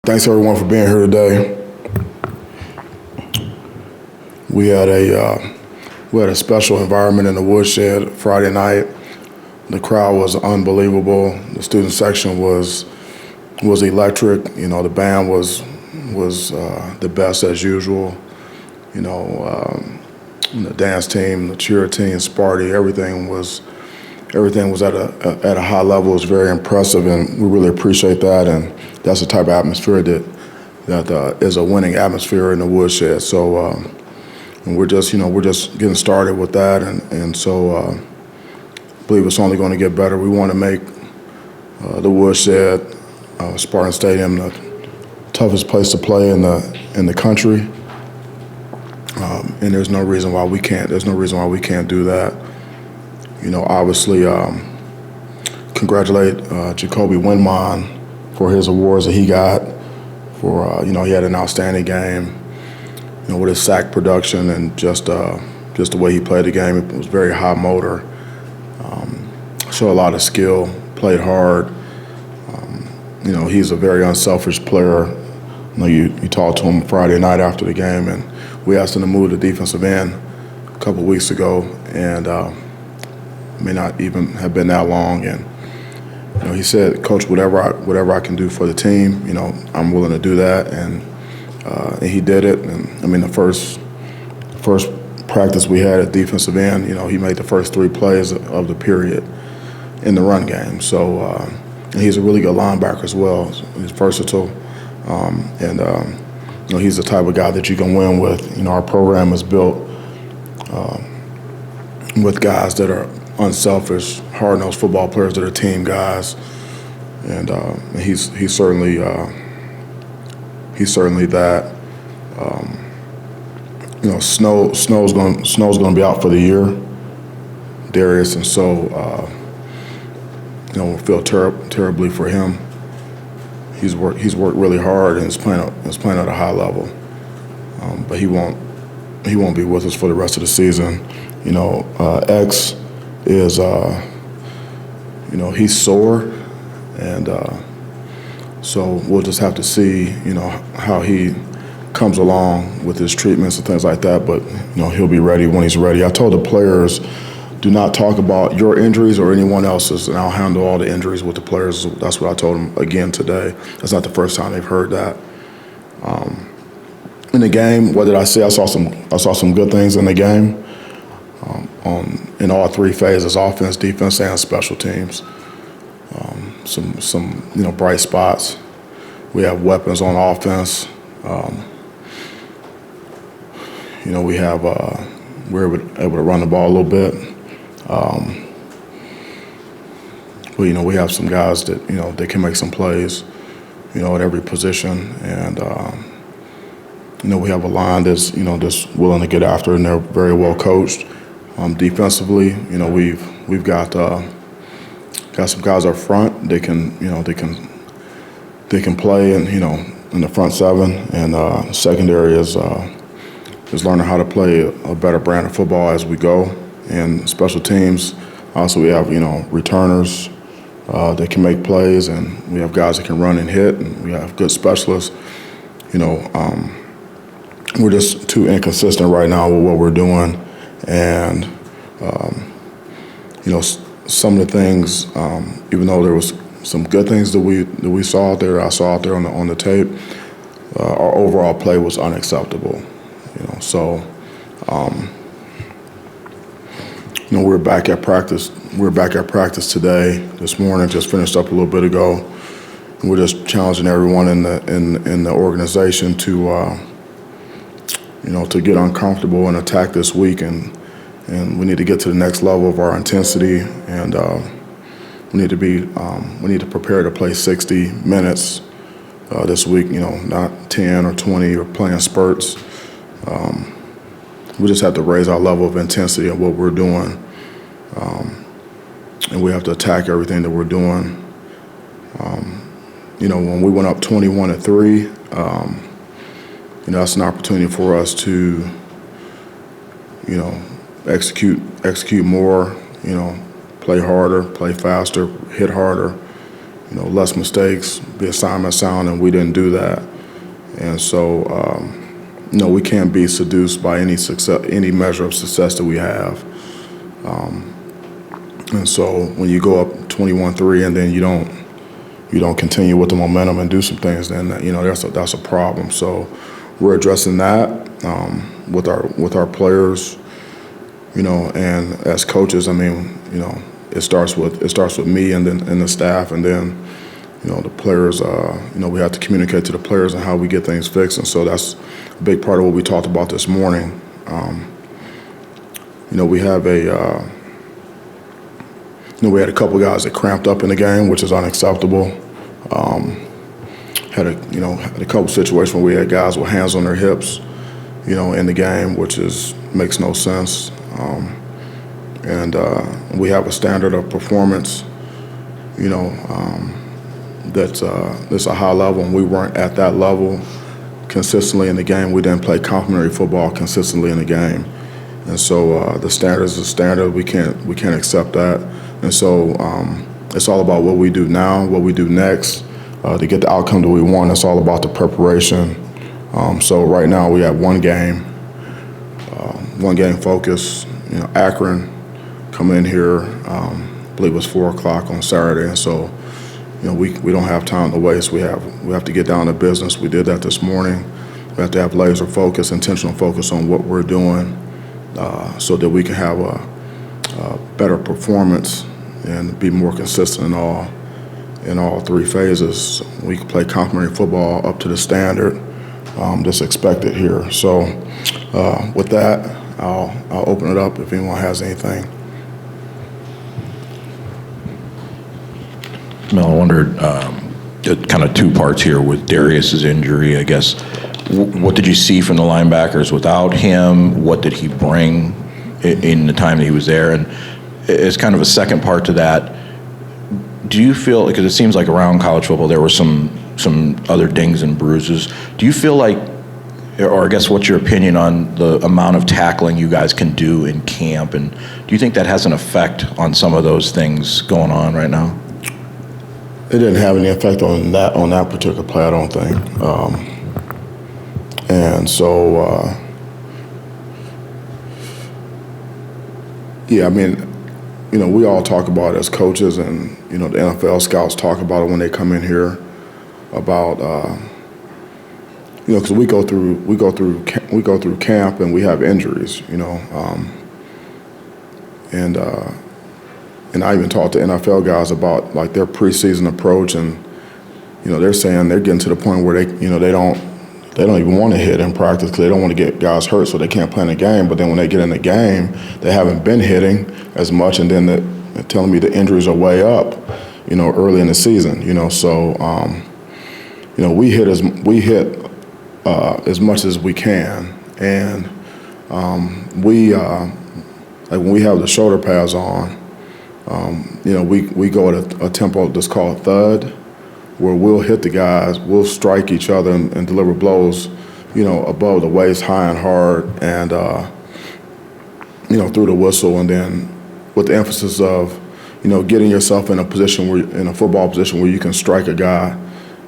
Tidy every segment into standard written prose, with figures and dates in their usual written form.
Thanks everyone for being here today. We had a special environment in the woodshed Friday night. The crowd was unbelievable. The student section was electric. You know, the band was the best as usual. You know, the dance team, the cheer team, Sparty, everything was at a high level. It was very impressive, and we really appreciate that. And that's the type of atmosphere that is a winning atmosphere in the woodshed. So, and we're just getting started with that, and so I believe it's only going to get better. We want to make the woodshed, Spartan Stadium, the toughest place to play in the country, and there's no reason why we can't. There's no reason why we can't do that. You know, obviously, congratulate Jacoby Windmon for his awards that he got. For he had an outstanding game. You know, with his sack production and just the way he played the game, it was very high motor. Showed a lot of skill, played hard. You know, he's a very unselfish player. You know, you talked to him Friday night after the game, and we asked him to move to defensive end a couple of weeks ago, and may not even have been that long. And you know, he said, "Coach, whatever I can do for the team, you know, I'm willing to do that." And he did it. And I mean, the first practice we had at defensive end, you know, he made the first 3 plays of the period in the run game. So and he's a really good linebacker as well. He's versatile, and you know, he's the type of guy that you can win with. You know, our program is built with guys that are unselfish, hard-nosed football players that are team guys, and he's certainly that. You know, Snow's going to be out for the year, Darius, and so you know, we feel terribly for him. He's worked really hard and is playing at a high level, but he won't be with us for the rest of the season. You know, X is you know, he's sore, and so we'll just have to see, you know, how he comes along with his treatments and things like that. But you know, he'll be ready when he's ready. I told the players, do not talk about your injuries or anyone else's, and I'll handle all the injuries with the players. That's what I told them again today. That's not the first time they've heard that. In the game, what did I see? I saw some good things in the game. In all 3 phases: offense, defense, and special teams. Some you know, bright spots. We have weapons on offense. You know, we're able to run the ball a little bit. But you know, we have some guys that, you know, they can make some plays, you know, at every position, and you know, we have a line that's, you know, just willing to get after it, and they're very well coached. Defensively, you know, we've got some guys up front. They can play, and you know, in the front 7, and secondary is learning how to play a better brand of football as we go. And special teams, also we have, you know, returners that can make plays, and we have guys that can run and hit, and we have good specialists. You know, we're just too inconsistent right now with what we're doing, and you know, some of the things, even though there was some good things that we saw out there, I saw out there on the tape, our overall play was unacceptable. You know, so you know, we're back at practice. We're back at practice today, this morning. Just finished up a little bit ago. And we're just challenging everyone in the organization to you know, to get uncomfortable and attack this week, and we need to get to the next level of our intensity, and we need to prepare to play 60 minutes this week. You know, not 10 or 20 or playing spurts. We just have to raise our level of intensity of what we're doing, and we have to attack everything that we're doing. You know, when we went up 21-3, you know, that's an opportunity for us to, you know, execute more. You know, play harder, play faster, hit harder, less mistakes, be assignment sound, and we didn't do that. And so, we can't be seduced by any measure of success that we have. And so, when you go up 21-3 and then you don't continue with the momentum and do some things, then that's a problem. So, we're addressing that with our players, and as coaches. I mean, it starts with me and the staff, and then the players. We have to communicate to the players on how we get things fixed, and so that's a big part of what we talked about this morning. We have we had a couple guys that cramped up in the game, which is unacceptable. Had a couple situations where we had guys with hands on their hips, in the game, which makes no sense. And we have a standard of performance, that's a high level, and we weren't at that level consistently in the game. We didn't play complementary football consistently in the game, and so the standard is the standard. We can't accept that, and so it's all about what we do now, what we do next to get the outcome that we want. It's all about the preparation. So right now we have one game focus. Akron come in here, I believe it was 4:00 on Saturday, and so we don't have time to waste. We have to get down to business. We did that this morning. We have to have laser focus, intentional focus on what we're doing, so that we can have a better performance and be more consistent in all three phases. We can play complementary football up to the standard that's expected here. So with that, I'll open it up if anyone has anything. Mel, I wondered, kind of two parts here with Darius's injury, I guess. What did you see from the linebackers without him? What did he bring in the time that he was there? And as kind of a second part to that, do you feel, because it seems like around college football there were some other dings and bruises, do you feel like, or I guess what's your opinion on the amount of tackling you guys can do in camp, and do you think that has an effect on some of those things going on right now? It didn't have any effect on that particular play, I don't think. And so, I mean, we all talk about it as coaches, and the NFL scouts talk about it when they come in here about because we go through camp and we have injuries, and I even talked to NFL guys about like their preseason approach, and they're saying they're getting to the point where they don't even want to hit in practice because they don't want to get guys hurt, so they can't play in the game. But then when they get in the game, they haven't been hitting as much, and then they're telling me the injuries are way up, early in the season. So we hit as much as we can, and like when we have the shoulder pads on, we go at a tempo that's called thud, where we'll hit the guys, we'll strike each other and deliver blows, above the waist, high and hard, and through the whistle, and then with the emphasis of, getting yourself in a football position where you can strike a guy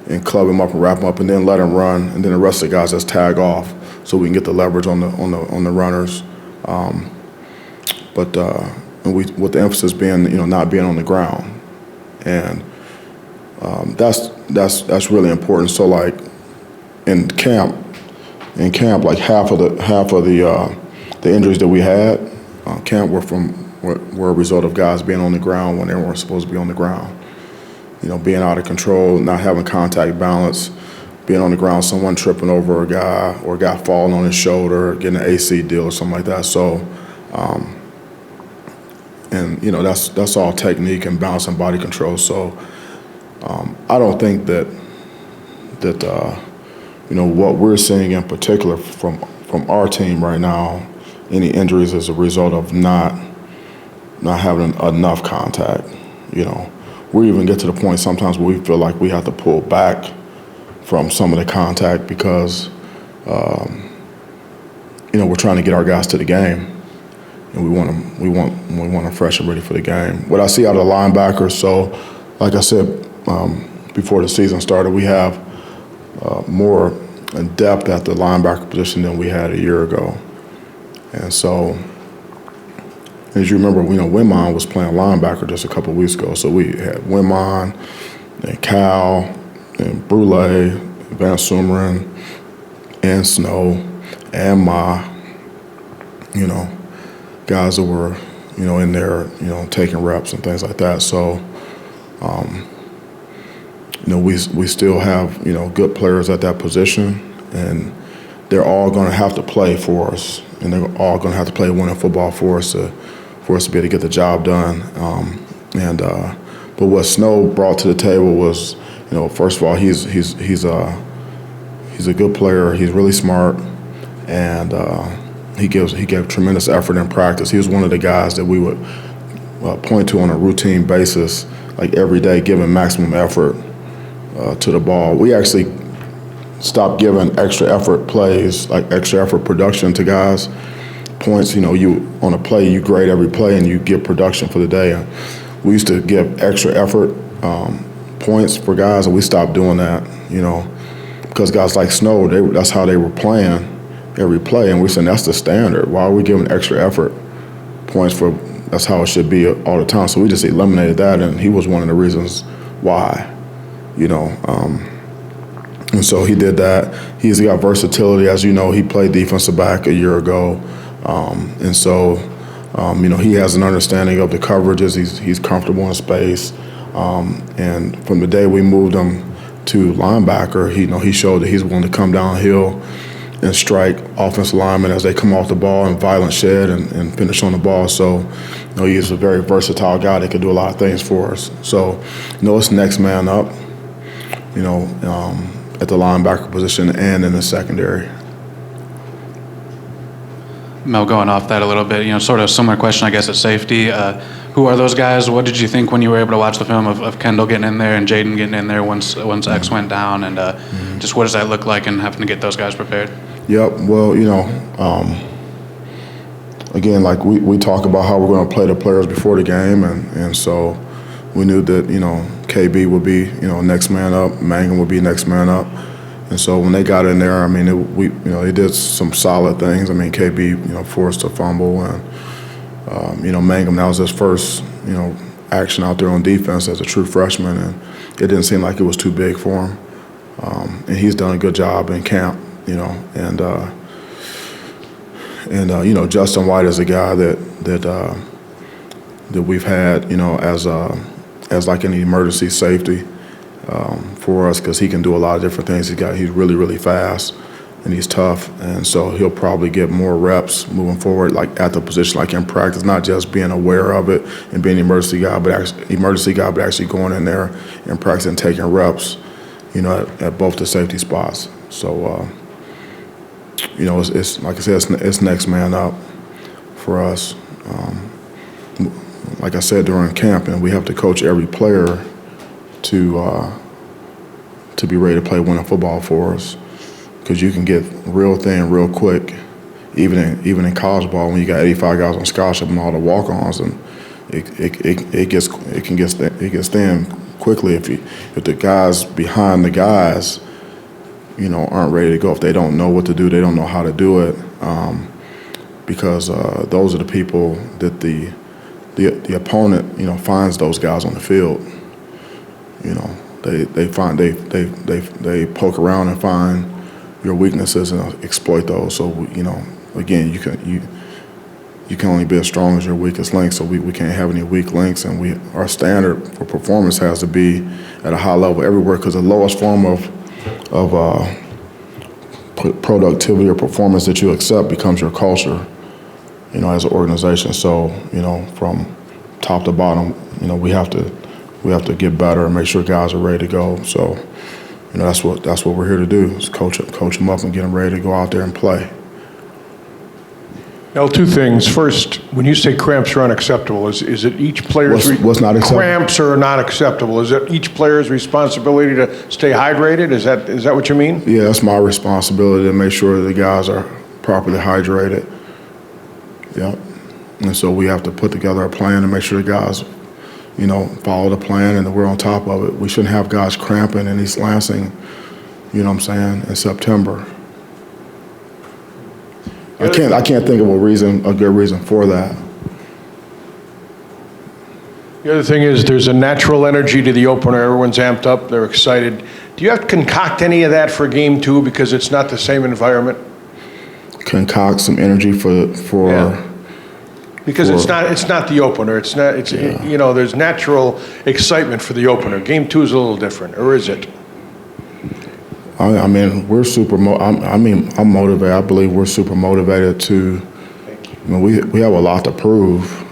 and club him up and wrap him up, and then let him run, and then the rest of the guys just tag off, so we can get the leverage on the runners. And with the emphasis being, not being on the ground, and that's really important. So like in camp, like half of the injuries that we had, camp were a result of guys being on the ground when they weren't supposed to be on the ground. Being out of control, not having contact balance, being on the ground, someone tripping over a guy, or a guy falling on his shoulder, getting an AC deal or something like that. So, that's all technique and balance and body control. So, I don't think that what we're seeing in particular from our team right now, any injuries is a result of not having enough contact. We even get to the point sometimes where we feel like we have to pull back from some of the contact because we're trying to get our guys to the game, and we want them fresh and ready for the game. What I see out of the linebackers, so like I said, before the season started, we have more depth at the linebacker position than we had a year ago. And so, as you remember, Windmon was playing linebacker just a couple of weeks ago. So we had Windmon and Cal and Brule, Van Sumeren, and Snow, and Ma, guys that were, in there, taking reps and things like that. So, we still have, good players at that position, and they're all going to have to play for us, and they're all going to have to play winning football for us to be able to get the job done. But what Snow brought to the table was, first of all, he's a good player. He's really smart, and he gave tremendous effort in practice. He was one of the guys that we would point to on a routine basis, like every day, giving maximum effort to the ball. We actually stopped giving extra effort plays, like extra effort production to guys. Points, you on a play, you grade every play and you give production for the day. And we used to give extra effort points for guys, and we stopped doing that, because guys like Snow, that's how they were playing every play, and we're saying that's the standard. Why are we giving extra effort points for? That's how it should be all the time. So we just eliminated that, and he was one of the reasons why, and so he did that. He's got versatility. As you know, he played defensive back a year ago. And so, he has an understanding of the coverages. He's comfortable in space. And from the day we moved him to linebacker, he showed that he's willing to come downhill and strike offensive linemen as they come off the ball and violent shed and finish on the ball. So, he's a very versatile guy that can do a lot of things for us. So, it's next man up, at the linebacker position and in the secondary. Mel, going off that a little bit, sort of similar question, I guess, at safety. Who are those guys? What did you think when you were able to watch the film of Kendall getting in there and Jaden getting in there once X went down? And just what does that look like and having to get those guys prepared? Yep. Well, again, like we talk about how we're going to play the players before the game, and so we knew that, KB would be, next man up, Mangum would be next man up. And so when they got in there, they did some solid things. KB, forced a fumble, and Mangum, that was his first, action out there on defense as a true freshman, and it didn't seem like it was too big for him. And he's done a good job in camp, and Justin White is a guy that we've had, as like an emergency safety. For us, because he can do a lot of different things. He's really, really fast, and he's tough, and so he'll probably get more reps moving forward, like at the position, like in practice, not just being aware of it and being an emergency guy, but actually going in there and practicing, taking reps, at both the safety spots. So, it's like I said, it's next man up for us. Like I said during camp, and we have to coach every player to be ready to play winning football for us, because you can get real thin real quick, even in college ball when you got 85 guys on scholarship and all the walk-ons, and it gets thin quickly if the guys behind the guys aren't ready to go, if they don't know what to do, they don't know how to do it, because those are the people that the opponent finds those guys on the field. They poke around and find your weaknesses and exploit those. So again, you can only be as strong as your weakest link. So we can't have any weak links, and our standard for performance has to be at a high level everywhere, because the lowest form of productivity or performance that you accept becomes your culture, as an organization. So from top to bottom, we have to get better and make sure guys are ready to go. So, that's what we're here to do, is coach them up and get them ready to go out there and play. Now, two things. First, when you say cramps are unacceptable, is it each player's what's not acceptable? Cramps are not acceptable. Is it each player's responsibility to stay hydrated? Is that what you mean? Yeah, that's my responsibility to make sure the guys are properly hydrated. Yep. And so we have to put together a plan to make sure the guys, follow the plan and that we're on top of it. We shouldn't have guys cramping in East Lansing, you know what I'm saying, in September. I can't think of a good reason for that. The other thing is there's a natural energy to the opener. Everyone's amped up. They're excited. Do you have to concoct any of that for game 2 because it's not the same environment? Concoct some energy for because it's not the opener. It's not. It's there's natural excitement for the opener. Game 2 is a little different, or is it? I mean, we're super. I'm motivated. I believe we're super motivated to. We have a lot to prove.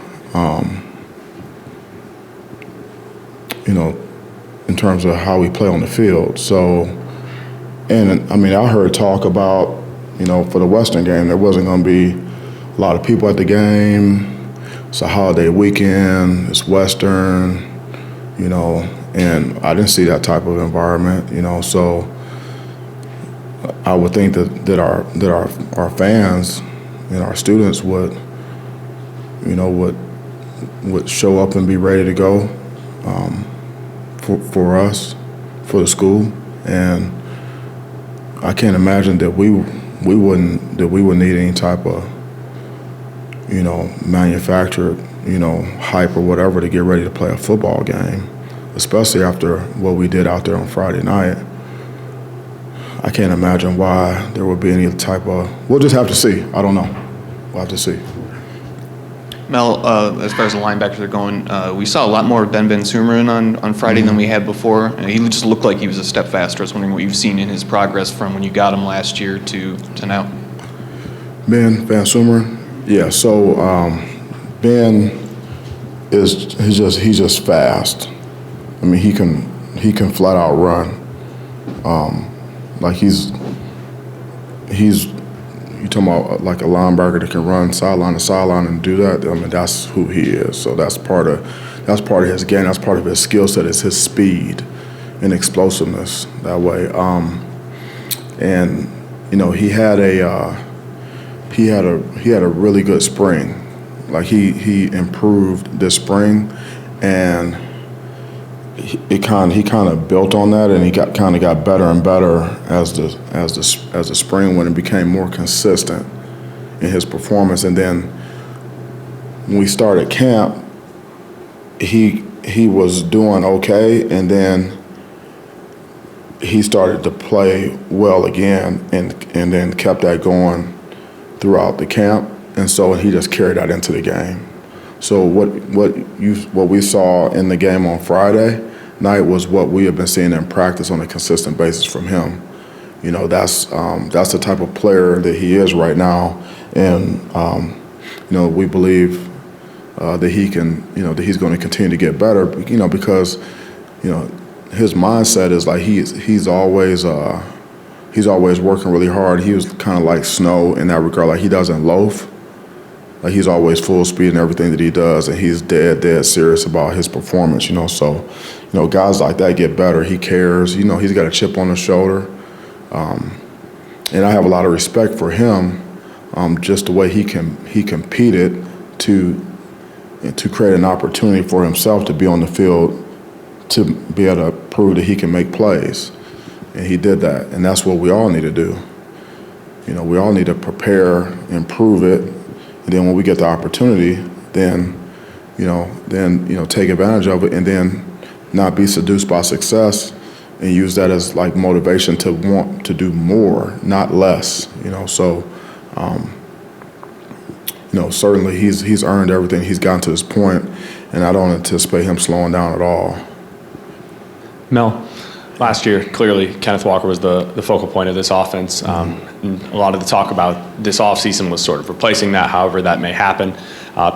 In terms of how we play on the field. So, and I mean, I heard talk about, for the Western game, there wasn't going to be a lot of people at the game. It's a holiday weekend. It's Western, and I didn't see that type of environment, So, I would think that our fans and our students would show up and be ready to go. For us, for the school, and I can't imagine that we would need any type of manufactured hype or whatever to get ready to play a football game, especially after what we did out there on Friday night. I can't imagine why there would be any type of. We'll just have to see. I don't know. We'll have to see. Mel, as far as the linebackers are going, we saw a lot more of Ben Sumarin on Friday than we had before. He just looked like he was a step faster. I was wondering what you've seen in his progress from when you got him last year to now. Ben Sumarin? Yeah, so Ben he's just fast. I mean, he can flat out run. You talking about like a linebacker that can run sideline to sideline and do that? I mean, that's who he is. So that's part of his game. That's part of his skill set is his speed and explosiveness that way. And he had a really good spring. Like he improved this spring, and he kind of built on that, and he got better and better as the spring went and became more consistent in his performance. And then when we started camp, he was doing okay, and then he started to play well again, and then kept that going throughout the camp, and so he just carried that into the game. So what we saw in the game on Friday night was what we have been seeing in practice on a consistent basis from him. That's the type of player that he is right now, and we believe that he can, that he's going to continue to get better, because his mindset is like he's always working really hard. He was kind of like Snow in that regard, like he doesn't loaf. Like he's always full speed in everything that he does, and he's dead serious about his performance, So, guys like that get better. He cares. He's got a chip on his shoulder, and I have a lot of respect for him, just the way he competed to create an opportunity for himself to be on the field, to be able to prove that he can make plays, and he did that, and that's what we all need to do. We all need to prepare and prove it. And then when we get the opportunity, then take advantage of it, and then not be seduced by success, and use that as like motivation to want to do more, not less. So certainly he's earned everything he's gotten to this point, and I don't anticipate him slowing down at all. Mel, last year, clearly, Kenneth Walker was the focal point of this offense. And a lot of the talk about this offseason was sort of replacing that, however that may happen.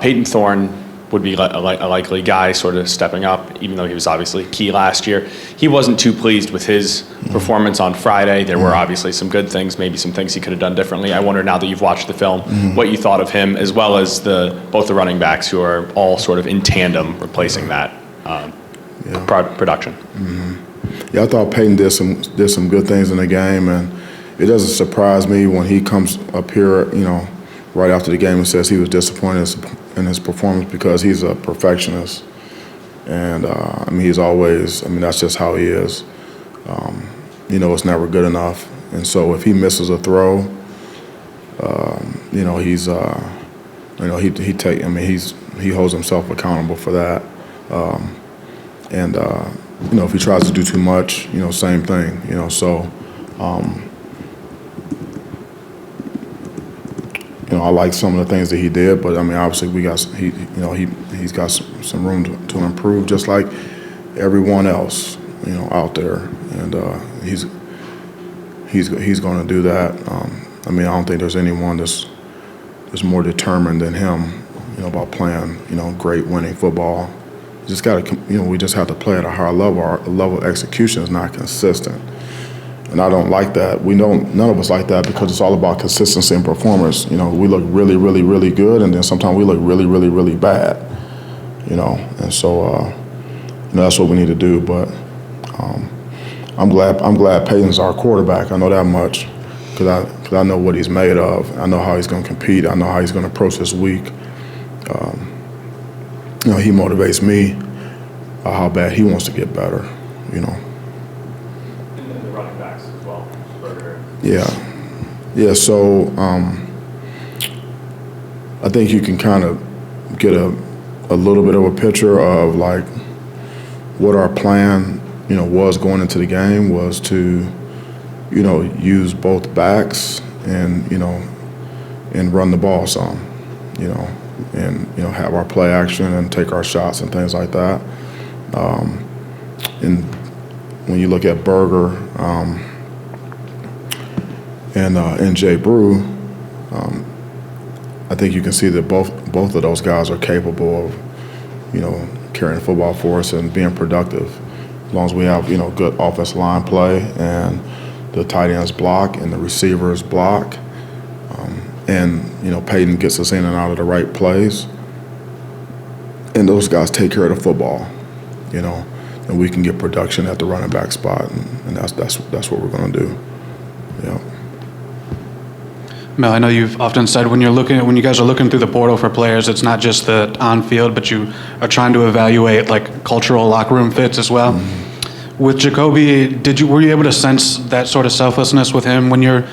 Peyton Thorne would be a likely guy sort of stepping up, even though he was obviously key last year. He wasn't too pleased with his performance on Friday. There were obviously some good things, maybe some things he could have done differently. I wonder, now that you've watched the film, what you thought of him, as well as both the running backs, who are all sort of in tandem replacing that production. Yeah, I thought Peyton did some good things in the game, and it doesn't surprise me when he comes up here, right after the game and says he was disappointed in his performance, because he's a perfectionist. And, I mean, he's always, I mean, that's just how he is. You know, it's never good enough. And so if he misses a throw, you know, he's, you know, he holds himself accountable for that. And, you know, if he tries to do too much, you know, same thing, you know, so, you know, I like some of the things that he did, but I mean, obviously he's got some room to improve, just like everyone else, you know, out there, and he's going to do that. I mean, I don't think there's anyone that's more determined than him, you know, about playing, you know, great winning football. Just got to, you know, we just have to play at a higher level. Our level of execution is not consistent. And I don't like that. None of us like that, because it's all about consistency and performance. You know, we look really, really, really good, and then sometimes we look really, really, really bad. You know, and so you know, that's what we need to do. But I'm glad Peyton's our quarterback. I know that much, because I know what he's made of. I know how he's going to compete. I know how he's going to approach this week. You know, he motivates me how bad he wants to get better. You know. And then the running backs as well. Yeah. So I think you can kind of get a little bit of a picture of like what our plan, you know, was going into the game, was to, you know, use both backs and, you know, and run the ball some, you know, and, you know, have our play action and take our shots and things like that. And when you look at Berger and Jay Brew, I think you can see that both of those guys are capable of, you know, carrying the football for us and being productive, as long as we have, you know, good offensive line play and the tight ends block and the receivers block, and, you know, Peyton gets us in and out of the right plays, and those guys take care of the football, you know, and we can get production at the running back spot, and that's what we're going to do. Yeah. Mel, I know you've often said when you guys are looking through the portal for players, it's not just the on-field, but you are trying to evaluate like cultural locker room fits as well. Mm-hmm. With Jacoby, were you able to sense that sort of selflessness with him when you're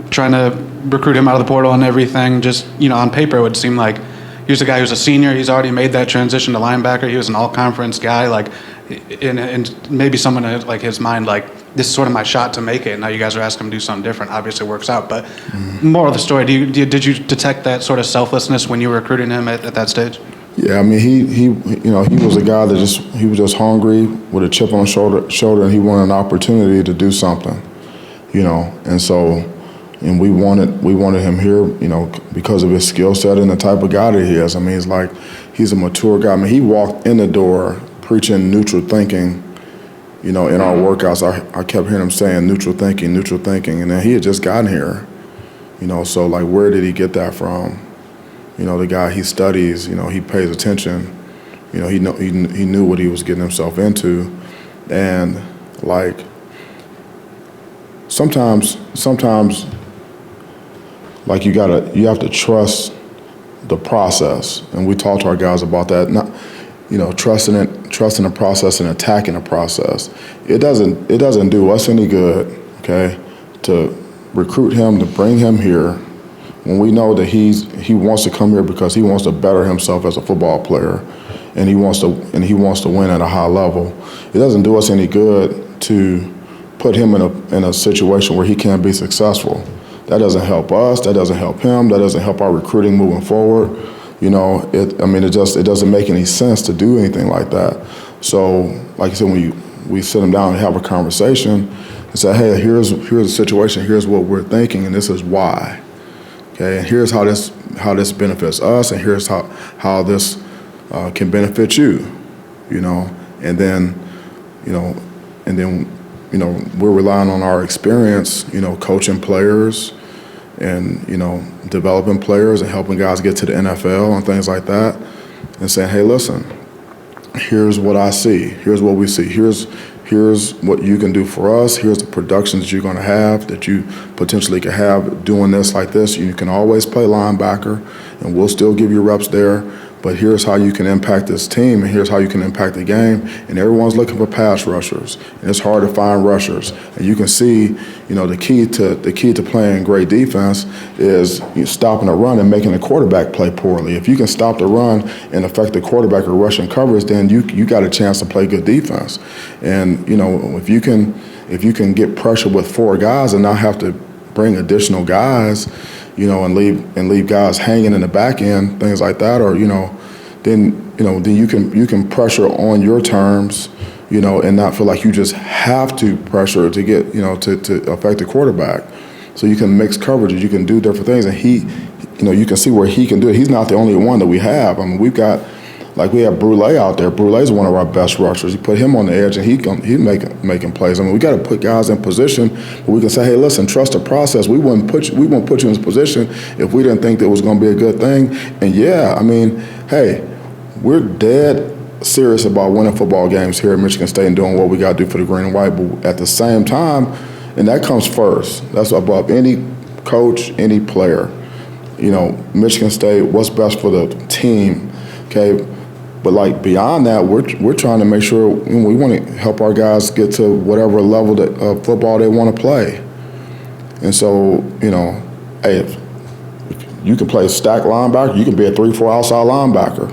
trying to recruit him out of the portal and everything? Just, you know, on paper, it would seem like he was a guy who's a senior. He's already made that transition to linebacker. He was an all-conference guy. Like, and maybe someone in like his mind, like, this is sort of my shot to make it. Now you guys are asking him to do something different. Obviously, it works out. But more of the story, did you detect that sort of selflessness when you were recruiting him at that stage? Yeah, I mean, he you know, he was a guy that he was just hungry with a chip on his shoulder, and he wanted an opportunity to do something, you know, and so. And we wanted him here, you know, because of his skill set and the type of guy that he is. I mean, he's a mature guy. I mean, he walked in the door preaching neutral thinking, you know, in our workouts. I kept hearing him saying neutral thinking, and then he had just gotten here, you know. So like, where did he get that from? You know, the guy, he studies, you know, he pays attention, you know, he knew what he was getting himself into, and like sometimes. Like you have to trust the process, and we talk to our guys about that. Not, you know, trusting the process and attacking the process. It doesn't do us any good, okay, to recruit him, to bring him here, when we know that he wants to come here because he wants to better himself as a football player, and he wants to win at a high level. It doesn't do us any good to put him in a situation where he can't be successful. That doesn't help us. That doesn't help him. That doesn't help our recruiting moving forward. You know, it doesn't make any sense to do anything like that. So, like I said, when we sit them down and have a conversation and say, hey, here's the situation. Here's what we're thinking, and this is why. Okay, and here's how this benefits us, and here's how this can benefit you. You know, and then we're relying on our experience, you know, coaching players and, you know, developing players and helping guys get to the NFL and things like that, and saying, hey, listen, here's what I see. Here's what we see. Here's what you can do for us. Here's the production that you're going to have, that you potentially could have doing this like this. You can always play linebacker, and we'll still give you reps there, but here's how you can impact this team, and here's how you can impact the game. And everyone's looking for pass rushers, and it's hard to find rushers. And you can see, the key to playing great defense is stopping a run and making the quarterback play poorly. If you can stop the run and affect the quarterback or rushing coverage, then you got a chance to play good defense. And if you can get pressure with 4 guys and not have to bring additional guys, and leave guys hanging in the back end, things like that, or then you can pressure on your terms, and not feel like you just have to pressure to get to affect the quarterback. So you can mix coverages, you can do different things, and you can see where he can do it. He's not the only one that we have. I mean, we have Brule out there. Brule's one of our best rushers. You put him on the edge, and he's making plays. I mean, we got to put guys in position where we can say, hey, listen, trust the process. We wouldn't put you in this position if we didn't think that it was going to be a good thing. And yeah, I mean, hey, we're dead serious about winning football games here at Michigan State and doing what we got to do for the green and white. But at the same time, and that comes first. That's above any coach, any player. Michigan State, what's best for the team, okay? But beyond that, we're trying to make sure we want to help our guys get to whatever level of football they want to play. And so, hey, if you can play stack linebacker, you can be a 3-4 outside linebacker.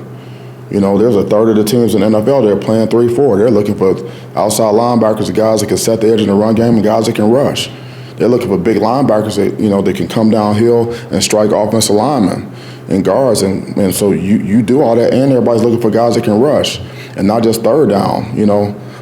There's a third of the teams in the NFL, they're playing 3-4. They're looking for outside linebackers, the guys that can set the edge in the run game and guys that can rush. They're looking for big linebackers that, that can come downhill and strike offensive linemen and guards. And so you do all that, and everybody's looking for guys that can rush and not just third down,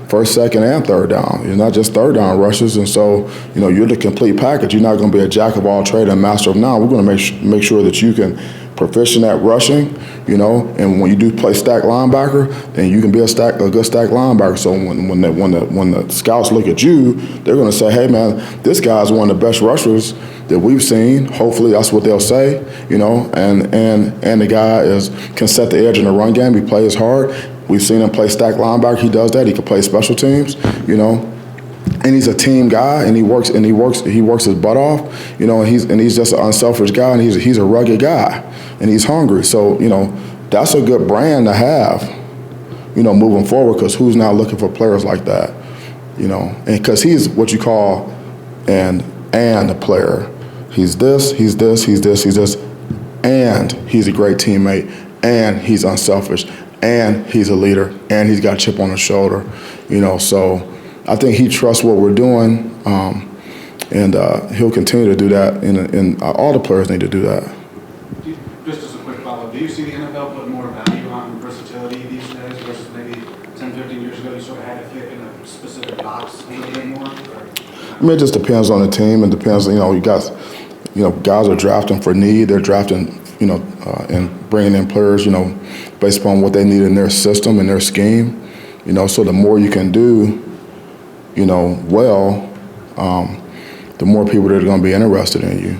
first, second, and third down. You're not just third down rushers. And so, you're the complete package. You're not going to be a jack of all trade and master of none. We're going to make sure that you can proficient at rushing, and when you do play stack linebacker, then you can be a good stack linebacker. So when the scouts look at you, they're going to say, hey man, this guy's one of the best rushers that we've seen. Hopefully that's what they'll say, and the guy can set the edge in the run game. He plays hard. We've seen him play stack linebacker. He does that. He can play special teams, and he's a team guy, and he works his butt off, and he's just an unselfish guy, and he's a rugged guy, and he's hungry. So that's a good brand to have, moving forward, because who's not looking for players like that, and because he's what you call and a player. He's this, and he's a great teammate, and he's unselfish, and he's a leader, and he's got a chip on his shoulder, so I think he trusts what we're doing, and he'll continue to do that, and all the players need to do that. Just as a quick follow-up, do you see the NFL put more value on versatility these days versus maybe 10, 15 years ago? You sort of had to fit in a specific box a little bit more? I mean, it just depends on the team. It depends, guys are drafting for need. They're drafting, and bringing in players, based upon what they need in their system and their scheme. So the more you can do, the more people that are going to be interested in you,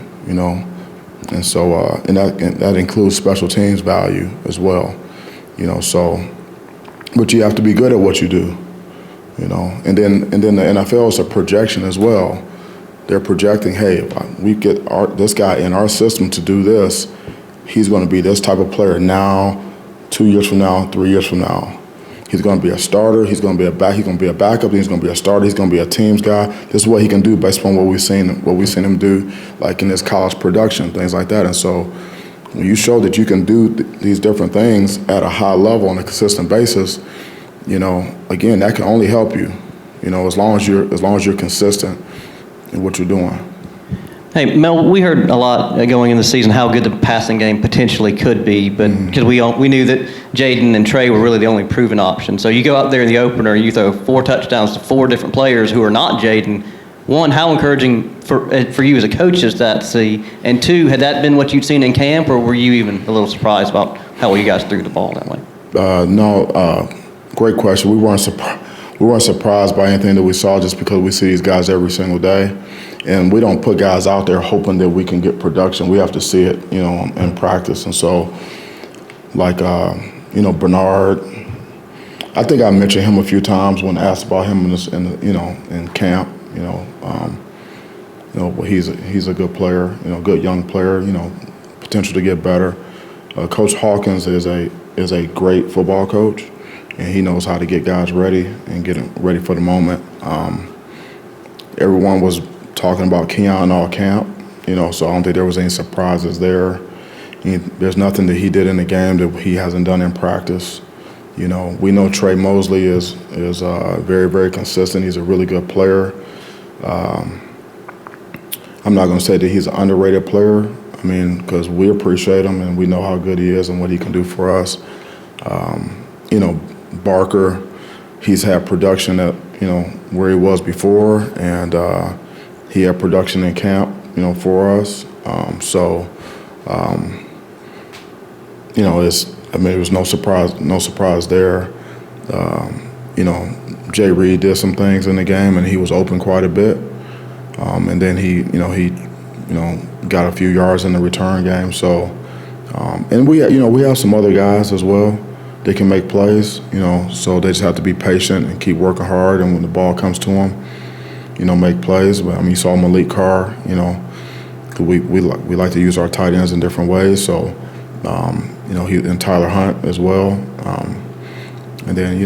and so and that includes special teams value as well, So, but you have to be good at what you do, and then the NFL is a projection as well. They're projecting, hey, if we get this guy in our system to do this, he's going to be this type of player now, 2 years from now, 3 years from now. He's going to be a starter. He's going to be a back. He's going to be a backup. He's going to be a starter. He's going to be a teams guy. This is what he can do based on what we've seen him do, like in his college production, things like that. And so, when you show that you can do these different things at a high level on a consistent basis, again, that can only help you, as long as you're consistent in what you're doing. Hey, Mel, we heard a lot going into the season how good the passing game potentially could be, but because we knew that Jaden and Trey were really the only proven option. So you go out there in the opener, you throw 4 touchdowns to 4 different players who are not Jaden. One, how encouraging for you as a coach is that to see? And 2, had that been what you'd seen in camp, or were you even a little surprised about how well you guys threw the ball that way? No, great question. We weren't surprised by anything that we saw, just because we see these guys every single day. And we don't put guys out there hoping that we can get production. We have to see it, in practice. And so, Bernard, I think I mentioned him a few times when asked about him in camp. He's a good player, good young player. Potential to get better. Coach Hawkins is a is a great football coach, and he knows how to get guys ready and get them ready for the moment. Everyone was talking about Keon all camp, so I don't think there was any surprises there. There's nothing that he did in the game that he hasn't done in practice. We know Trey Mosley is very, very consistent. He's a really good player. I'm not going to say that he's an underrated player. Because we appreciate him and we know how good he is and what he can do for us. Barker, he's had production at where he was before, and he had production in camp, for us. It was no surprise there. Jay Reed did some things in the game, and he was open quite a bit. And then he got a few yards in the return game. So, and we have some other guys as well. They can make plays, so they just have to be patient and keep working hard. And when the ball comes to them, make plays. But you saw Malik Carr. We like to use our tight ends in different ways. So, he and Tyler Hunt as well. And then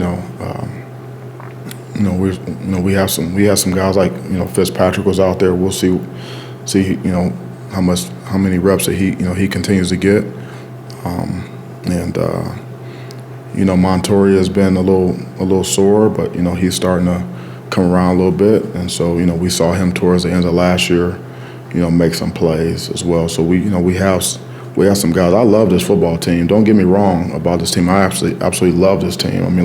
we have some guys like Fitzpatrick was out there. We'll see how many reps that he continues to get. Montoya has been a little sore, but he's starting to come around a little bit, and so we saw him towards the end of last year, make some plays as well. So we have some guys. I love this football team. Don't get me wrong about this team. I absolutely love this team. I'm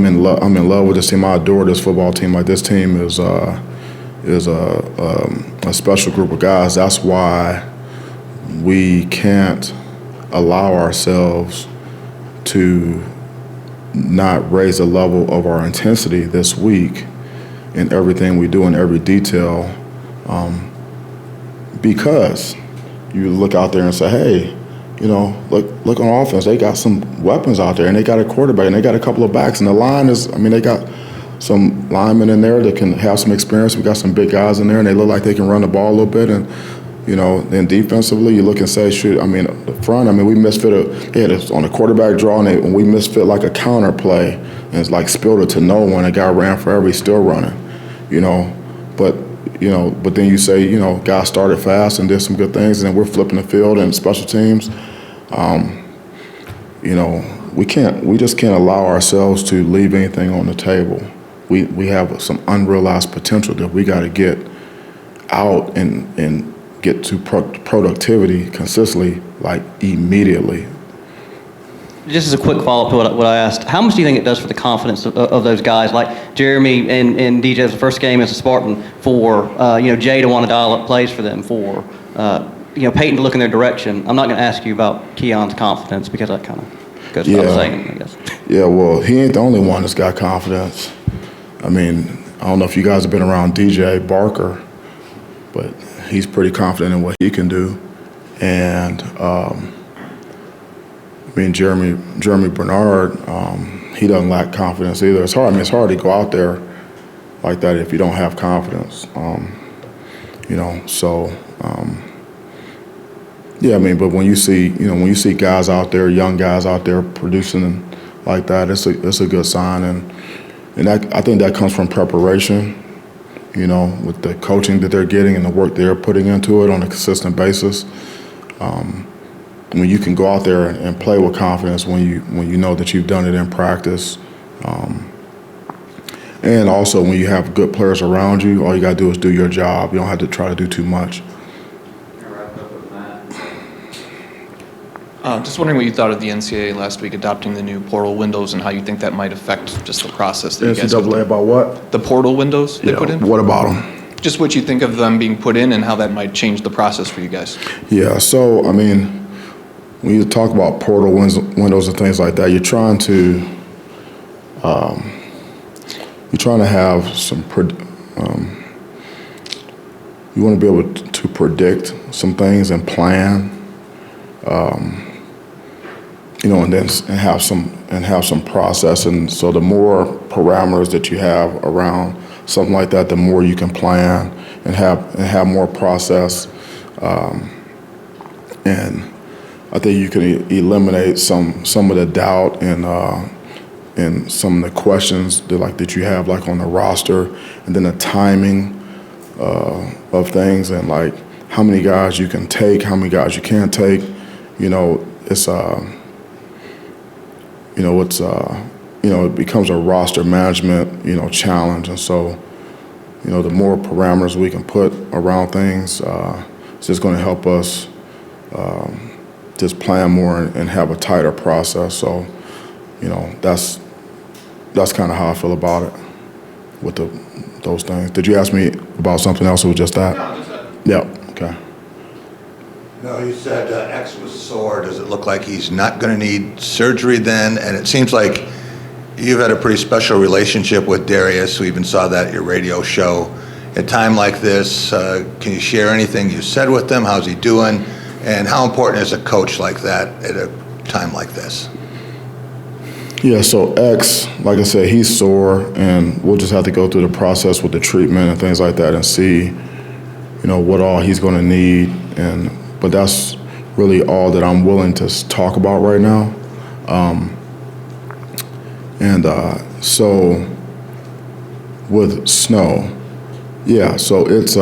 in love with this team. I adore this football team. This team is a special group of guys. That's why we can't allow ourselves to not raise the level of our intensity this week in everything we do in every detail, because you look out there and say, hey, look on offense, they got some weapons out there, and they got a quarterback, and they got a couple of backs, and the line is, they got some linemen in there that can have some experience. We got some big guys in there, and they look like they can run the ball a little bit. And then defensively, you look and say, shoot, the front. We misfit. They had us on a quarterback draw, and we misfit like a counter play, and it's like spilled it to no one. A guy ran forever, he's still running. But then you say, guys started fast and did some good things, and then we're flipping the field and special teams. We just can't allow ourselves to leave anything on the table. We have some unrealized potential that we got to get out and get to productivity consistently, immediately. Just as a quick follow-up to what I asked, how much do you think it does for the confidence of those guys like Jeremy and DJ's first game as a Spartan, for Jay to want to dial up plays for them, for Peyton to look in their direction? I'm not going to ask you about Keon's confidence because that kind of goes without saying, I guess. Yeah, well, he ain't the only one that's got confidence. I don't know if you guys have been around DJ Barker, but he's pretty confident in what he can do. And Jeremy Bernard, he doesn't lack confidence either. It's hard. It's hard to go out there like that if you don't have confidence. But when you see guys out there, young guys out there producing like that, it's a good sign, and I think that comes from preparation. With the coaching that they're getting and the work they're putting into it on a consistent basis. When you can go out there and play with confidence, when you know that you've done it in practice, and also when you have good players around you, all you got to do is do your job. You don't have to try to do too much. Just wondering what you thought of the NCAA last week adopting the new portal windows and how you think that might affect just the process that you guys NCAA about what? The portal windows they put in? What about them? Just what you think of them being put in and how that might change the process for you guys. Yeah, so, when you talk about portal windows and things like that, you're trying to have some, you want to be able to predict some things and plan, and have some process. And so the more parameters that you have around something like that, the more you can plan and have more process. And I think you can eliminate some of the doubt and some of the questions that you have like on the roster, and then the timing of things, and like how many guys you can take, how many guys you can't take. It becomes a roster management challenge, and so the more parameters we can put around things, it's just going to help us just plan more and have a tighter process. So that's kind of how I feel about it with those things. Did you ask me about something else, or was just that? No, just that. Yeah, okay. No, you said X was sore. Does it look like he's not going to need surgery then? And it seems like you've had a pretty special relationship with Darius. We even saw that at your radio show. At a time like this, can you share anything you said with him? How's he doing? And how important is a coach like that at a time like this? Yeah, so X, like I said, he's sore, and we'll just have to go through the process with the treatment and things like that and see, what all he's going to need. But that's really all that I'm willing to talk about right now. So with Snow, yeah, so it's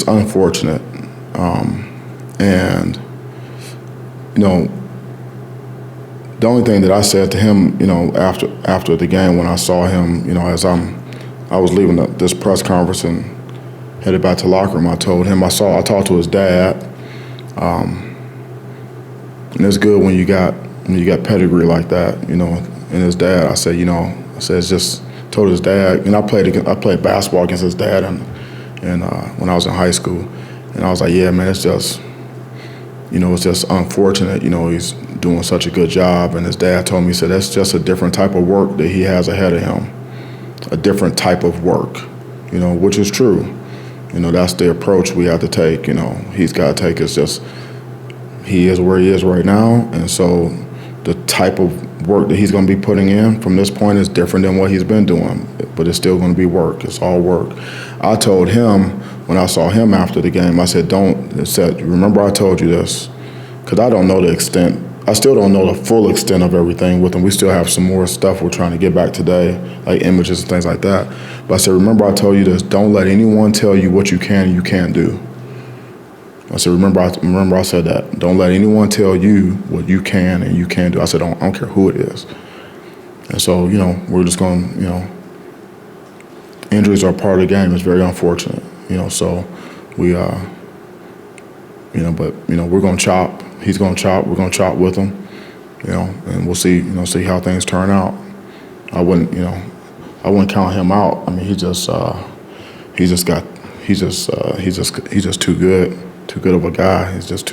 unfortunate. And the only thing that I said to him, after the game when I saw him, as I was leaving this press conference and headed back to the locker room, I told him I talked to his dad, and it's good when you got pedigree like that, and his dad. I said, it's just told his dad, and I played basketball against his dad, and when I was in high school, and I was like, yeah, man, it's just unfortunate, he's doing such a good job. And his dad told me, he said, that's just a different type of work that he has ahead of him, a different type of work, which is true. That's the approach we have to take, he's got to take. It's just, he is where he is right now. And so the type of work that he's going to be putting in from this point is different than what he's been doing, but it's still going to be work. It's all work. I told him when I saw him after the game, I said, remember I told you this, because I don't know the extent. I still don't know the full extent of everything with him. We still have some more stuff we're trying to get back today, like images and things like that. But I said, remember I told you this, don't let anyone tell you what you can and you can't do. I said, remember I said that. Don't let anyone tell you what you can and you can't do. I said, I don't care who it is. And so, we're just going to, injuries are part of the game. It's very unfortunate, so we, but, we're going to chop. He's going to chop. We're going to chop with him, and we'll see, see how things turn out. I wouldn't count him out. I mean, he's just too good of a guy. He's got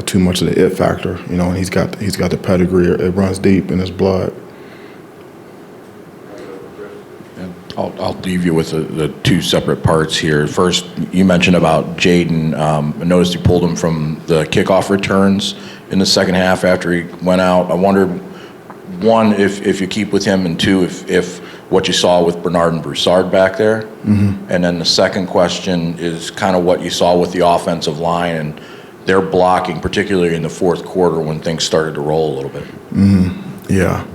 too much of the it factor, and he's got the pedigree. It runs deep in his blood. I'll leave you with the two separate parts here. First, you mentioned about Jaden. I noticed you pulled him from the kickoff returns in the second half after he went out. I wondered, one, if you keep with him, and two, if what you saw with Bernard and Broussard back there. Mm-hmm. And then the second question is kind of what you saw with the offensive line and their blocking, particularly in the fourth quarter when things started to roll a little bit. Mm-hmm. Yeah.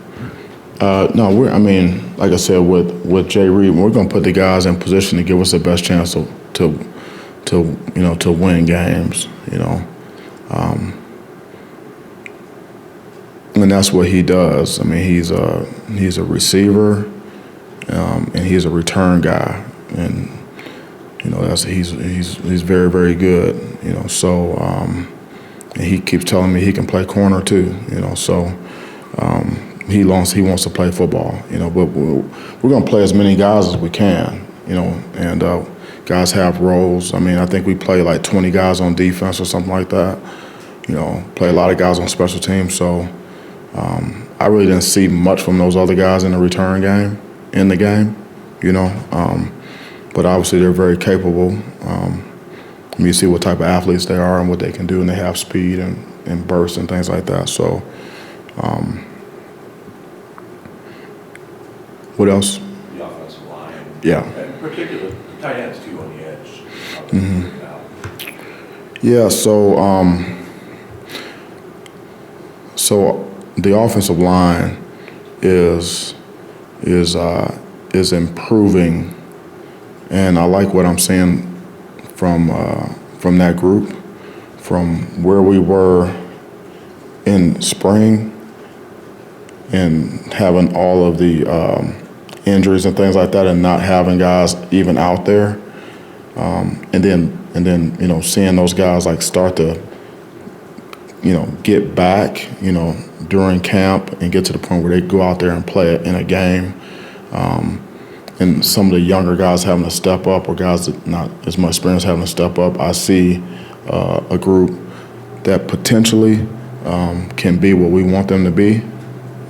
No, like I said, with Jay Reed, we're going to put the guys in position to give us the best chance to win games. And that's what he does. I mean, he's a receiver, and he's a return guy, and he's very, very good. So and he keeps telling me he can play corner too. So. He wants to play football, but we're going to play as many guys as we can, and guys have roles. I mean, I think we play like 20 guys on defense or something like that, play a lot of guys on special teams. So I really didn't see much from those other guys in the return game, but obviously they're very capable. You see what type of athletes they are and what they can do, and they have speed and burst and things like that. So. What else? The offensive line. Yeah. And particularly the tight ends, too, on the edge. Mm-hmm. Yeah, so So the offensive line is improving, and I like what I'm seeing from that group, from where we were in spring and having all of the injuries and things like that, and not having guys even out there, and then seeing those guys like start to get back during camp and get to the point where they go out there and play it in a game, and some of the younger guys having to step up, or guys that not as much experience having to step up. I see a group that potentially can be what we want them to be,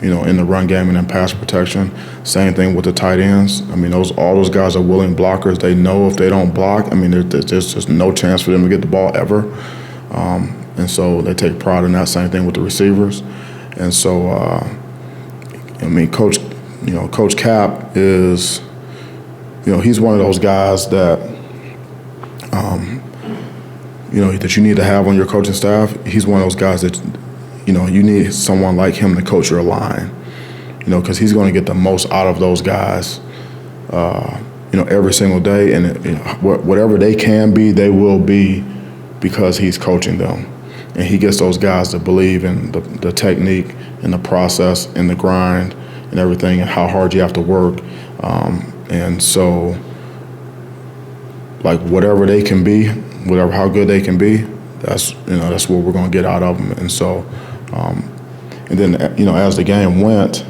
in the run game and in pass protection. Same thing with the tight ends. I mean, all those guys are willing blockers. They know if they don't block, I mean, there's just no chance for them to get the ball ever. And so they take pride in that. Same thing with the receivers. And so, Coach Cap is, he's one of those guys that, that you need to have on your coaching staff. He's one of those guys that, you need someone like him to coach your line, because he's going to get the most out of those guys, every single day. And whatever they can be, they will be, because he's coaching them. And he gets those guys to believe in the technique and the process and the grind and everything, and how hard you have to work. And so, like, whatever they can be, how good they can be, that's what we're going to get out of them. And so, and then, as the game went,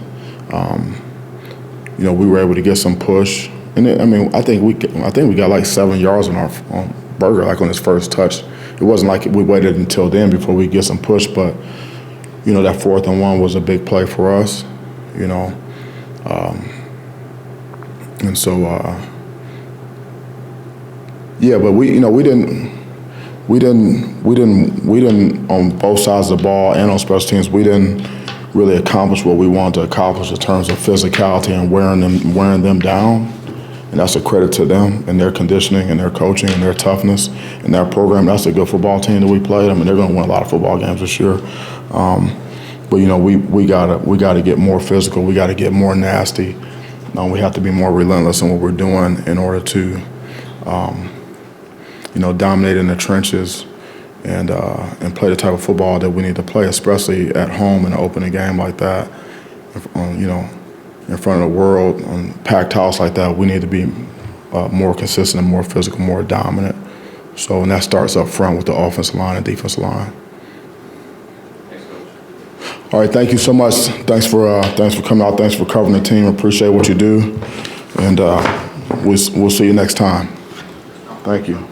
we were able to get some push. And I think we got like 7 yards on Berger, like on his first touch. It wasn't like we waited until then before we get some push, but that 4th and 1 was a big play for us, and so but we didn't on both sides of the ball and on special teams, we didn't really accomplish what we wanted to accomplish in terms of physicality and wearing them down. And that's a credit to them and their conditioning and their coaching and their toughness and their program. That's a good football team that we played. I mean, they're going to win a lot of football games this year. But we gotta get more physical. We got to get more nasty. We have to be more relentless in what we're doing in order to, dominate in the trenches and play the type of football that we need to play, especially at home in an opening game like that. In front of the world, on packed house like that, we need to be more consistent and more physical, more dominant. So, and that starts up front with the offensive line and defensive line. All right, thank you so much. Thanks for coming out. Thanks for covering the team. Appreciate what you do, and we'll see you next time. Thank you.